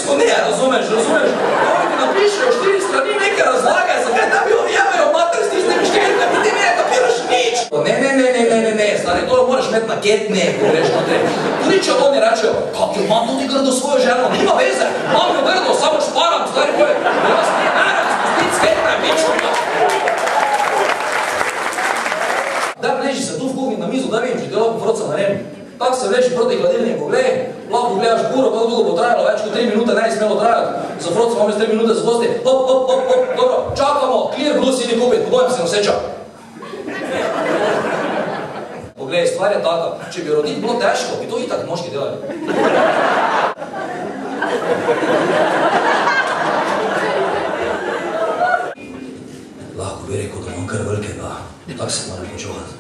žensko ne, razumeš? Oni ti napišejo 4 strani neke razlage, zakaj da bi oni javajo mater s tistimi številkami, ti ne kapiraš nič. Ne, stari, to moraš imeti naketne, ko greš noter. Tudi če oni rečejo, kak jo imam tudi grdo svojo ženo, nima veze, imam jo grdo, samo šparam, stari, boje, jaz ne naravno spustiti sketne, bičko. Daj vleži se tu v kuhni na mizo, da vidim, če ti lahko froca naredim. Tako se vleži proti hladilniku, glej, lahko gledaš puro, kako dolgo bo trajalo, več kot 3 minute ne bi smelo trajati. Za froca imamo 3 minute zadosti, hop, dobro, čakamo, clear blue si ni kupiti, pogojem se noseča. Poglej, stvar je taka, če bi roditi bilo težko, bi to itak moški delali. Lahko bi rekel, da imam kar velikega, tako se moram počuvati.